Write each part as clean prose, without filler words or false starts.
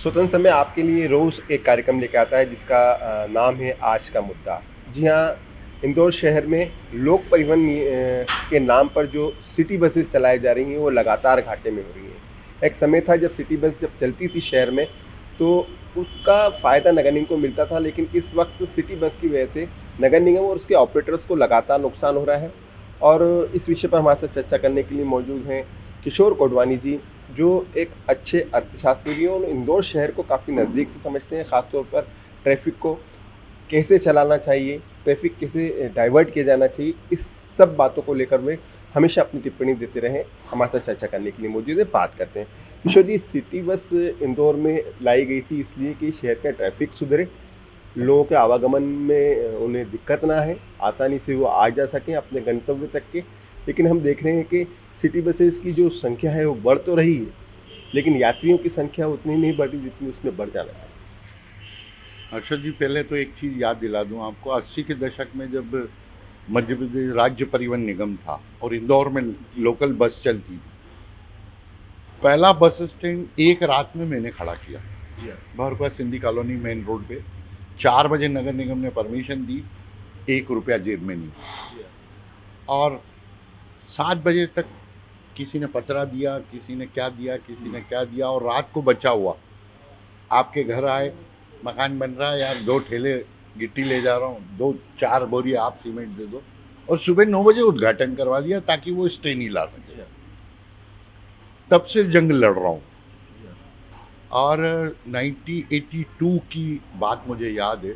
स्वतंत्र समय आपके लिए रोज़ एक कार्यक्रम लेके आता है जिसका नाम है आज का मुद्दा। जी हाँ, इंदौर शहर में लोक परिवहन के नाम पर जो सिटी बसेस चलाई जा रही हैं वो लगातार घाटे में हो रही हैं। एक समय था जब सिटी बस जब चलती थी शहर में तो उसका फ़ायदा नगर निगम को मिलता था, लेकिन इस वक्त सिटी बस की वजह से नगर निगम और उसके ऑपरेटर्स को लगातार नुकसान हो रहा है। और इस विषय पर हमारे साथ चर्चा करने के लिए मौजूद हैं किशोर कोटवानी जी, जो एक अच्छे अर्थशास्त्री भी हैं और इंदौर शहर को काफ़ी नज़दीक से समझते हैं, ख़ासतौर पर ट्रैफ़िक को कैसे चलाना चाहिए, ट्रैफ़िक कैसे डाइवर्ट किया जाना चाहिए, इस सब बातों को लेकर वे हमेशा अपनी टिप्पणी देते रहे हैं। हमारे साथ चर्चा करने के लिए मौजूद है, बात करते हैं। किशोर जी, सिटी बस इंदौर में लाई गई थी इसलिए कि शहर का ट्रैफ़िक सुधरे, लोगों के आवागमन में उन्हें दिक्कत ना है, आसानी से वो आ जा सकें अपने गंतव्य तक के। लेकिन हम देख रहे हैं कि सिटी बसेस की जो संख्या है वो बढ़ तो रही है, लेकिन यात्रियों की संख्या उतनी नहीं बढ़ी जितनी उसमें बढ़ जाना चाहिए। अक्षर जी, पहले तो एक चीज़ याद दिला दूं आपको। 80 के दशक में जब मध्य प्रदेश राज्य परिवहन निगम था और इंदौर में लोकल बस चलती थी, पहला बस स्टैंड एक रात में मैंने खड़ा किया भरकुआ सिंधी कॉलोनी मेन रोड पे। 4 बजे नगर निगम ने परमिशन दी, 1 रुपया जेब में नहीं। और 7 बजे तक किसी ने पतरा दिया, किसी ने क्या दिया, किसी ने क्या दिया, और रात को बचा हुआ आपके घर आए, मकान बन रहा है यार, 2 ठेले गिट्टी ले जा रहा हूँ, 2-4 बोरी आप सीमेंट दे दो, और सुबह 9 बजे उद्घाटन करवा दिया ताकि वो स्टे नहीं ला सके। तब से जंग लड़ रहा हूँ। और 1982 की बात मुझे याद है,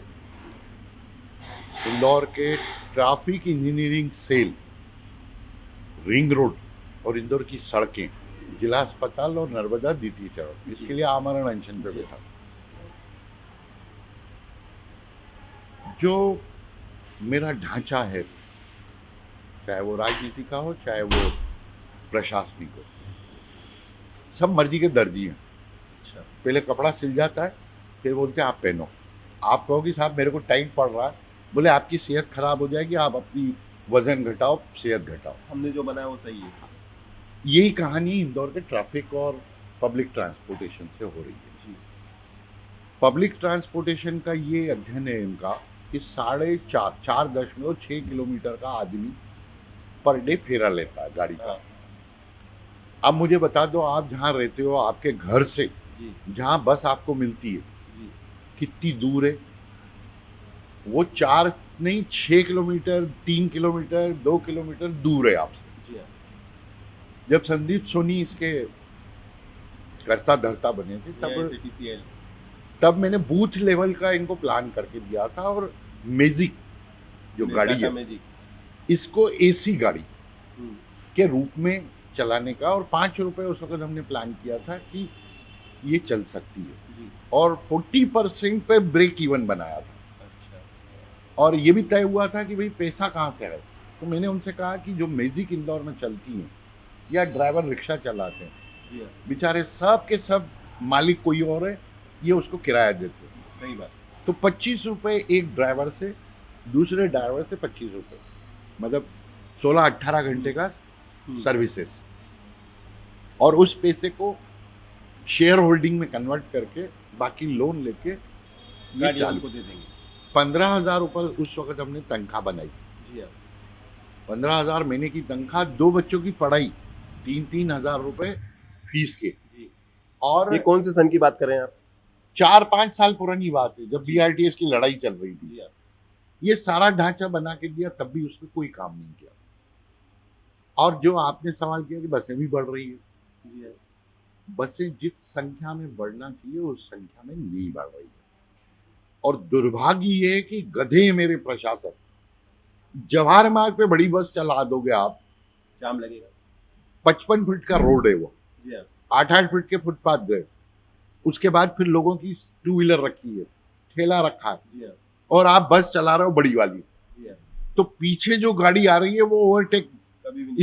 इंदौर के traffic engineering cell, ring road और इंदौर की सड़कें, जिला अस्पताल और नर्मदा द्वितीय चरण, इसके लिए आमरण अनशन पे बैठा। जो मेरा ढांचा है, चाहे वो राजनीति का हो चाहे वो प्रशासनिक हो, सब मर्जी के दर्जी हैं। पहले कपड़ा सिल जाता है, फिर बोलते हैं आप पहनो। आप कहोगे साहब मेरे को टाइट पड़ रहा है, बोले आपकी सेहत खराब हो जाएगी, आप अपनी वजन घटाओ, सेहत घटाओ। हमने जो बनाया वो सही है। यही कहानी इंदौर के ट्रैफिक और पब्लिक ट्रांसपोर्टेशन से हो रही है। पब्लिक ट्रांसपोर्टेशन का ये अध्ययन है इनका कि 4.6 किलोमीटर का आदमी पर डे फेरा लेता है गाड़ी का। अब मुझे बता दो, आप जहाँ रहते हो, आपके घर से जहाँ बस आपको मिलती है कितनी दूर है? वो 4 नहीं, 6 किलोमीटर, 3 किलोमीटर, 2 किलोमीटर दूर है आपसे। जब संदीप सोनी इसके कर्ता धर्ता बने थे तब मैंने बूथ लेवल का इनको प्लान करके दिया था। और मैजिक जो गाड़ी है, इसको एसी गाड़ी के रूप में चलाने का, और 5 रुपए उस वक्त हमने प्लान किया था कि ये चल सकती है, और 40% पे ब्रेक इवन बनाया था। और ये भी तय हुआ था कि भाई पैसा कहाँ से आए। तो मैंने उनसे कहा कि जो मैजिक इंदौर में चलती हैं या ड्राइवर रिक्शा चलाते हैं, बेचारे सब के सब मालिक कोई और है, ये उसको किराया देते हैं। सही बात। तो 25 रुपए एक ड्राइवर से, दूसरे ड्राइवर से 25 रुपए, मतलब 16-18 घंटे का सर्विसेज। और उस पैसे को शेयर होल्डिंग में कन्वर्ट करके बाकी लोन लेके ये चालू को दे देंगे। 15,000 रुपये उस वक्त हमने तनख्वाह बनाई। 15,000 महीने की तनख्वाह, 2 बच्चों की पढ़ाई, 3-3 हजार रुपए फीस के। और ये कौन से सन की बात कर रहे हैं आप? 4-5 साल पुरानी बात है, जब बीआरटीएस की लड़ाई चल रही थी। ये सारा ढांचा बना के दिया, तब भी उसने कोई काम नहीं किया। और जो आपने सवाल किया कि बसें भी बढ़ रही है, बसें जिस संख्या में बढ़ना चाहिए उस संख्या में नहीं बढ़ रही है। और दुर्भाग्य ये है कि गधे मेरे प्रशासक, जवाहर मार्ग पे बड़ी बस चला दोगे आप, जाम लगेगा। 55 फीट का रोड है वो, 8-8 फीट के फुटपाथ गए, उसके बाद फिर लोगों की 2 व्हीलर रखी है, ठेला रखा है, और आप बस चला रहे हो बड़ी वाली, तो पीछे जो गाड़ी आ रही है वो ओवरटेक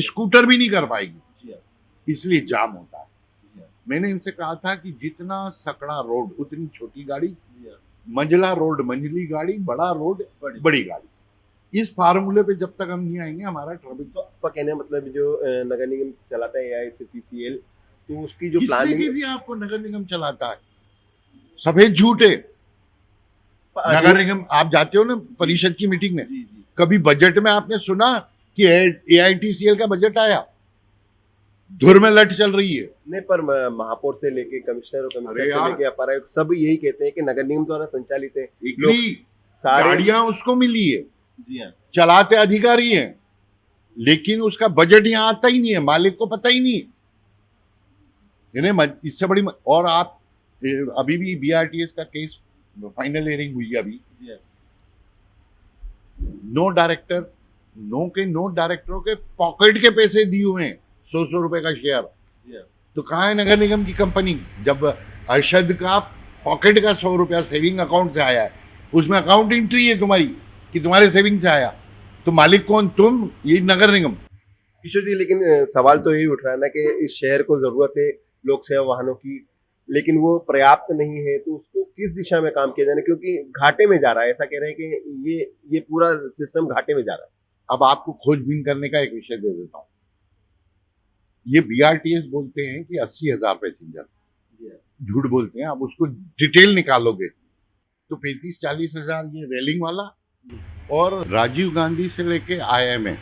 स्कूटर भी नहीं कर पाएगी, इसलिए जाम होता है। मैंने इनसे कहा था कि जितना सकड़ा रोड उतनी छोटी गाड़ी, मंझला रोड मंझली गाड़ी, बड़ा रोड बड़ी गाड़ी। इस फार्मूले पे जब तक हम नहीं आएंगे हमारा ट्रैफिक। तो आपका कहने मतलब जो नगर निगम चलाता है AICTCL, तो उसकी जो किसने प्लानिंग की भी आपको नगर निगम चलाता है? सफेद झूठ है। पर नगर निगम आप जाते हो ना परिषद की मीटिंग में, जी जी कभी बजट में आपने सुना कि AITCL का बजट आया? धुर में लट चल रही है। नहीं, पर महापौर से लेके कमिश्नर और कमिश्नर अरे से यार। लेके अपर आयुक्त सब यही कहते हैं कि नगर निगम द्वारा संचालित है। लोग एग्री, सारे गाड़ियां उसको मिली है, जी हाँ चलाते अधिकारी हैं, लेकिन उसका बजट यहाँ आता ही नहीं है, मालिक को पता ही नहीं है। इन्हें इससे बड़ी और आप अभी भी BRTS का केस फाइनल हियरिंग हुई है अभी। जी हाँ। नो डायरेक्टरों के पॉकेट के पैसे दिए हुए हैं, 100 रुपए का शेयर। जी हाँ। तो कहाँ है नगर निगम की कंपनी? जब अरशद का पॉकेट का 100 रुपया सेविंग अकाउंट से आया है, उसमें अकाउंट एंट्री है तुम्हारी कि तुम्हारे सेविंग से आया, तो मालिक कौन? तुम, ये नगर निगम। किशोर जी, लेकिन सवाल तो यही उठ रहा है ना कि इस शहर को जरूरत है लोक सेवा वाहनों की, लेकिन वो पर्याप्त नहीं है, तो उसको किस दिशा में काम किया जाए, क्योंकि घाटे में जा रहा है। ऐसा कह रहे हैं कि ये पूरा सिस्टम घाटे में जा रहा है। अब आपको खोजबीन करने का एक विषय दे देता हूँ। ये BRTS बोलते हैं कि 80,000 पैसेंजर, झूठ बोलते हैं। अब उसको डिटेल निकालोगे तो 35-40 हजार ये रेलिंग वाला, और राजीव गांधी से लेके IIM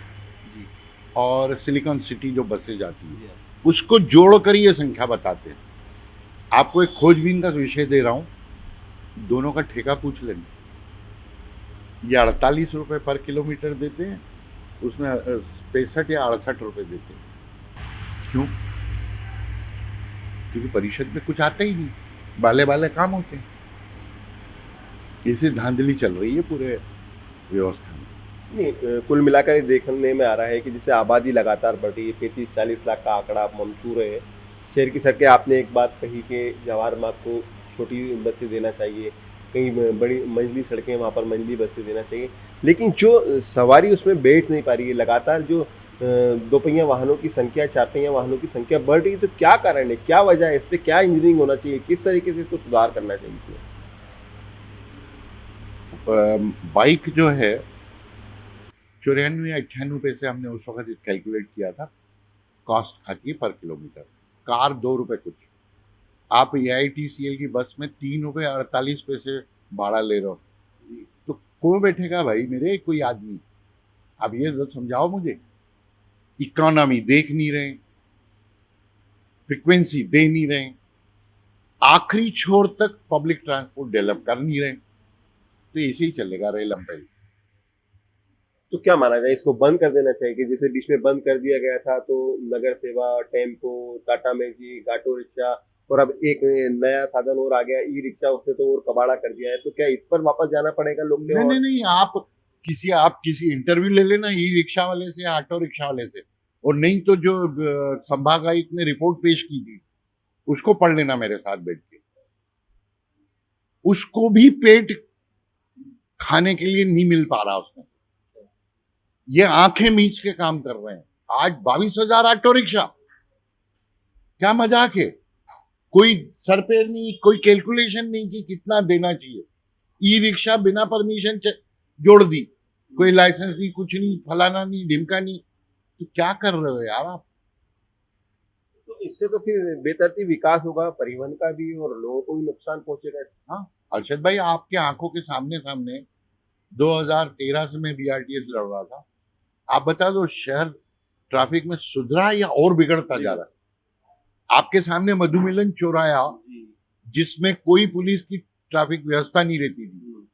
और सिलिकॉन सिटी जो बसें जाती है, उसको जोड़कर ये संख्या बताते हैं। आपको एक खोजबीन का विषय दे रहा हूँ, दोनों का ठेका पूछ लेंगे। ये 48 रुपए पर किलोमीटर देते हैं, उसमें 65 या 68 रुपए देते हैं। क्यों? क्योंकि परिषद में कुछ आता ही नहीं, बाले बाले काम होते हैं। इसे धांधली चल रही है पूरे व्यवस्था में। नहीं, कुल मिलाकर ये देखने में आ रहा है कि जैसे आबादी लगातार बढ़ रही है, 35-40 लाख का आंकड़ा मंजूर है। शहर की सड़कें, आपने एक बात कही कि जवाहर मार्ग को छोटी बसें देना चाहिए, कहीं बड़ी मंझली सड़कें वहाँ पर मंझली बसें देना चाहिए, लेकिन जो सवारी उसमें बैठ नहीं पा रही है। लगातार जो दोपहिया वाहनों की संख्या, चारपहिया वाहनों की संख्या बढ़ रही है, तो क्या कारण है, क्या वजह है, इस पर क्या इंजीनियरिंग होना चाहिए, किस तरीके से इसको सुधार करना चाहिए इसमें? बाइक जो है 94-98 पैसे हमने उस वक्त कैलकुलेट किया था, कॉस्ट खाती है पर किलोमीटर। कार 2 रुपए कुछ। आप AITCL की बस में 3 रुपए 48 पैसे भाड़ा ले रहे हो, तो कौन बैठेगा भाई मेरे, कोई आदमी? अब ये तो समझाओ मुझे। इकोनॉमी देख नहीं रहे, फ्रिक्वेंसी दे नहीं रहे, आखिरी छोर तक पब्लिक ट्रांसपोर्ट डेवलप कर नहीं रहे, तो ऐसे ही चलेगा रेलम पे। तो क्या माना जाए, इसको बंद कर देना चाहिए कि जैसे बीच में बंद कर दिया गया था, तो नगर सेवा, tempo, Tata magic, auto rickshaw, और अब एक नया साधन और आ गया ई रिक्शा, उसने तो और कबाड़ा कर दिया है, तो क्या इस पर वापस जाना पड़ेगा लोग सेवा? नहीं, आप किसी इंटरव्यू ले लेना ई रिक्शा वाले से, ऑटो रिक्शा वाले से, और नहीं तो जो संभाग आयुक्त ने रिपोर्ट पेश की थी उसको पढ़ लेना मेरे साथ बैठ के। उसको भी पेट खाने के लिए नहीं मिल पा रहा उसमें। ये आंखें मीच के काम कर रहे हैं। आज 22,000 ऑटो रिक्शा, क्या मजाक है? कोई सर पैर नहीं, कोई कैलकुलेशन नहीं कि कितना देना चाहिए। ई रिक्शा बिना परमिशन जोड़ दी, कोई लाइसेंस नहीं, कुछ नहीं, फलाना नहीं, ढिमका नहीं, तो क्या कर रहे हो यार आप? तो इससे तो फिर बेतरतीब विकास होगा परिवहन का भी, और लोगों को भी नुकसान पहुंचेगा। हाँ अर्शद भाई, आपके आंखों के सामने 2013 से मैं BRTS लड़ रहा था। आप बता दो, शहर ट्रैफिक में सुधरा या और बिगड़ता जा रहा है? आपके सामने मधुमिलन चौराया, जिसमें कोई पुलिस की ट्रैफिक व्यवस्था नहीं रहती थी,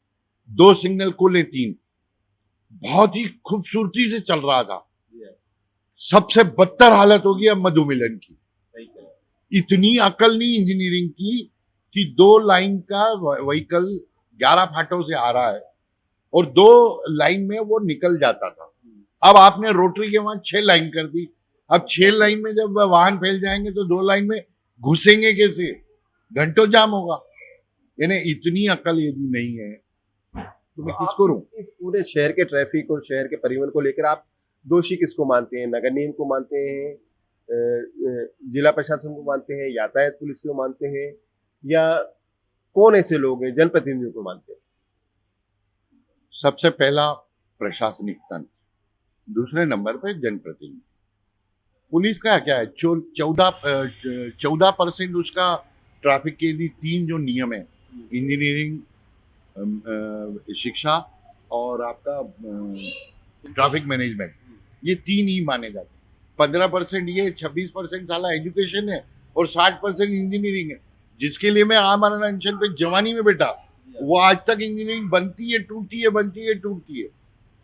2 सिग्नल खुले 3, बहुत ही खूबसूरती से चल रहा था, सबसे बदतर हालत होगी अब मधुमिलन की। इतनी अकल नहीं इंजीनियरिंग की कि 2 लाइन का व्हीकल 11 फाटों से आ रहा है और 2 लाइन में वो निकल जाता था। अब आपने रोटरी के वहां 6 लाइन कर दी। अब 6 लाइन में जब वाहन फैल जाएंगे तो 2 लाइन में घुसेंगे कैसे? घंटों जाम होगा। यानी इतनी अकल यदि नहीं है तो मैं किसको रूं? इस पूरे शहर के ट्रैफिक और शहर के परिवहन को लेकर आप दोषी किसको मानते हैं? नगर निगम को मानते हैं, जिला प्रशासन को मानते हैं, यातायात पुलिस को मानते हैं, या कौन ऐसे लोग हैं जनप्रतिनिधियों को मानते हैं? सबसे पहला प्रशासनिक तंत्र, दूसरे नंबर पे जनप्रतिनिधि। पुलिस का क्या है? 14% उसका ट्रैफिक के यदि 3 जो नियम है इंजीनियरिंग, शिक्षा और आपका ट्रैफिक मैनेजमेंट, ये तीन ही माने जाते हैं। 15% ये, 26% साला एजुकेशन है और 60% इंजीनियरिंग है। जिसके लिए मैं आम अनशन पे जवानी में बैठा, वो आज तक इंजीनियरिंग बनती है, टूटती है, बनती है, टूटती है।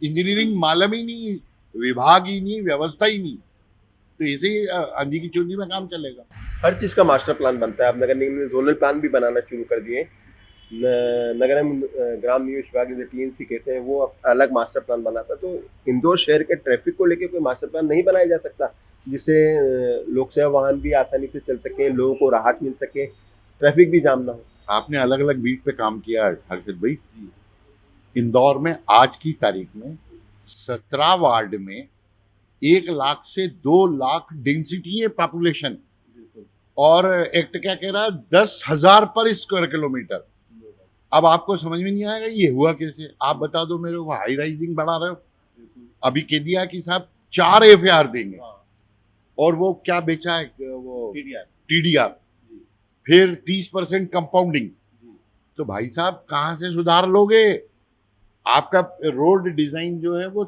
इंजीनियरिंग मालूम ही नहीं, विभाग ही नहीं, व्यवस्था ही नहीं। तो ऐसे ही आंधी की चूंधी में काम चलेगा। हर चीज़ का मास्टर प्लान बनता है। अब नगर निगम ने जोनल प्लान भी बनाना शुरू कर दिए। नगर एवं ग्राम निवेश विभाग जिसे टीएनसी कहते हैं, वो अलग मास्टर प्लान बनाता है। तो इंदौर शहर के ट्रैफिक को लेकर कोई मास्टर प्लान नहीं बनाया जा सकता जिससे लोक सेवा वाहन भी आसानी से चल सके, लोगों को राहत मिल सके, ट्रैफिक भी जाम ना हो। आपने अलग अलग बीट पे काम किया है हर्षित भाई। इंदौर में आज की तारीख में 17 वार्ड में 1 लाख से 2 लाख डेंसिटी है पॉपुलेशन, और एक्ट क्या कह रहा है, 10,000 पर स्क्वायर किलोमीटर। अब आपको समझ में नहीं आएगा ये हुआ कैसे। आप बता दो मेरे को, हाई राइजिंग बढ़ा रहे हो। अभी कह दिया कि साहब 4 एफआईआर देंगे, और वो क्या बेचा है, वो टीडीआर, फिर 30% कंपाउंडिंग। तो भाई साहब कहाँ से सुधार लोगे? आपका रोड डिजाइन जो है वो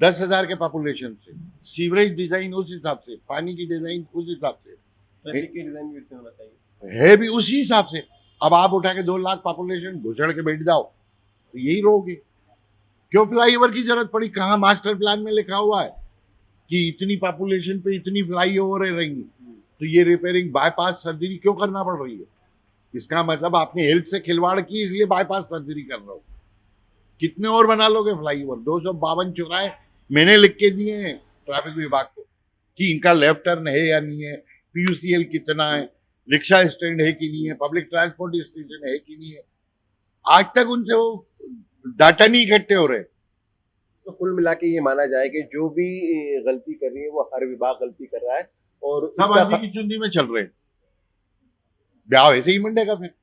10,000 के पॉपुलेशन से, सीवरेज डिजाइन उस हिसाब से, पानी की डिजाइन उस हिसाब से, ट्रैफिक की डिजाइन भी वैसे होना चाहिए, है भी उसी हिसाब से। अब आप उठा के 2 लाख पॉपुलेशन घुसड़ के बैठ जाओ तो यही रहोगे। क्यों फ्लाईओवर की जरूरत पड़ी? कहाँ मास्टर प्लान में लिखा हुआ है कि इतनी पॉपुलेशन पे इतनी फ्लाईओवर रहेंगी, तो ये रिपेयरिंग बाईपास सर्जरी क्यों करना पड़ रही है? इसका मतलब आपने हेल्थ से खिलवाड़ की, इसलिए बाईपास सर्जरी कर रहे हो। कितने और बना लोगे फ्लाईओवर? 252 चौराहे मैंने लिख के दिए हैं ट्रैफिक विभाग को कि इनका लेफ्ट टर्न है या नहीं है, पीयूसीएल कितना है, रिक्शा स्टैंड है कि नहीं है, पब्लिक ट्रांसपोर्ट स्टेशन है कि नहीं है। आज तक उनसे वो डाटा नहीं इकट्ठे हो रहे। तो कुल मिला के ये माना जाए कि जो भी गलती कर रही है वो हर विभाग गलती कर रहा है, और सब इसका आंधी की चुंदी में चल रहे हैं। ब्याह वैसे ही मंडेगा फिर।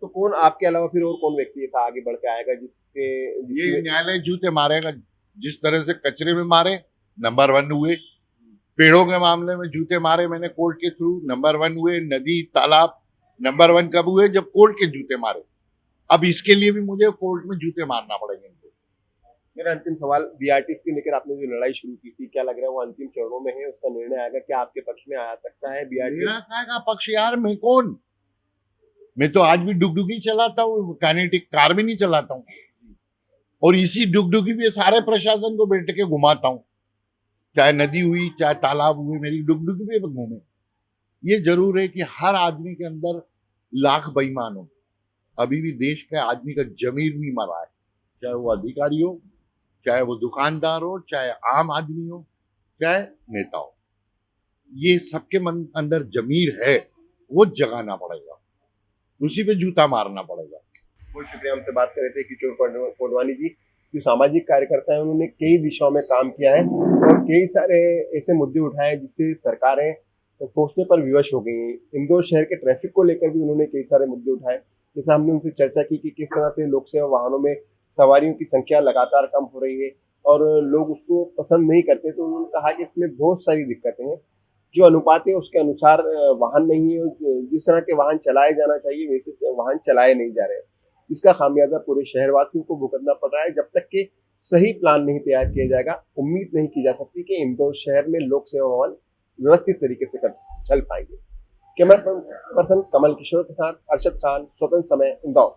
तो कौन आपके अलावा फिर और कौन व्यक्ति था आगे बढ़ के आएगा ये जिसकी न्यायालय जूते मारेगा। जिस तरह से कचरे में मारे, नंबर 1 हुए। पेड़ों के मामले में जूते मारे मैंने कोर्ट के थ्रू, नंबर 1 हुए। नदी तालाब नंबर 1 कब हुए? जब कोर्ट के जूते मारे। अब इसके लिए भी मुझे कोर्ट में जूते मारना पड़ेंगे इनको। मेरा अंतिम सवाल, बीआरटीएस के लेकर आपने जो लड़ाई शुरू की थी, क्या लग रहा है वो अंतिम चरणों में है, उसका निर्णय आएगा, क्या आपके पक्ष में आ सकता है बीआरटीएस? मेरा क्या का पक्ष यार, मैं कौन? मैं तो आज भी डुगडुगी चलाता हूँ, काइनेटिक कार भी नहीं चलाता हूँ, और इसी डुगडुगी पे सारे प्रशासन को बैठ के घुमाता हूँ। चाहे नदी हुई, चाहे तालाब हुए, मेरी डुगडुगी पे घूमे। ये जरूर है कि हर आदमी के अंदर लाख बेईमान हो, अभी भी देश के आदमी का जमीर नहीं मरा है। चाहे वो अधिकारी हो, चाहे वो दुकानदार हो, चाहे आम आदमी हो, चाहे नेता हो, ये सबके मन अंदर जमीर है, वो जगाना पड़ेगा, उसी पे जूता मारना पड़ेगा। बहुत शुक्रिया, हमसे बात कर रहे थे किशोर कोडवानी जी, जो सामाजिक कार्यकर्ता है। उन्होंने कई दिशाओं में काम किया है और कई सारे ऐसे मुद्दे उठाए जिससे सरकारें सोचने पर विवश हो गई हैं। इंदौर शहर के ट्रैफिक को लेकर भी उन्होंने कई सारे मुद्दे उठाए। जैसे हमने उनसे चर्चा की कि किस तरह से लोक सेवा वाहनों में सवारियों की संख्या लगातार कम हो रही है और लोग उसको पसंद नहीं करते। तो उन्होंने कहा कि इसमें बहुत सारी दिक्कतें हैं, जो अनुपात है उसके अनुसार वाहन नहीं है, जिस तरह के वाहन चलाए जाना चाहिए वैसे वाहन चलाए नहीं जा रहे हैं। इसका खामियाजा पूरे शहरवासियों को भुगतना पड़ रहा है। जब तक कि सही प्लान नहीं तैयार किया जाएगा, उम्मीद नहीं की जा सकती कि इंदौर शहर में लोक सेवा वाहन व्यवस्थित तरीके से चल पाएंगे। कैमरा पर्सन कमल किशोर के साथ अर्शद खान, स्वतंत्र समय, इंदौर।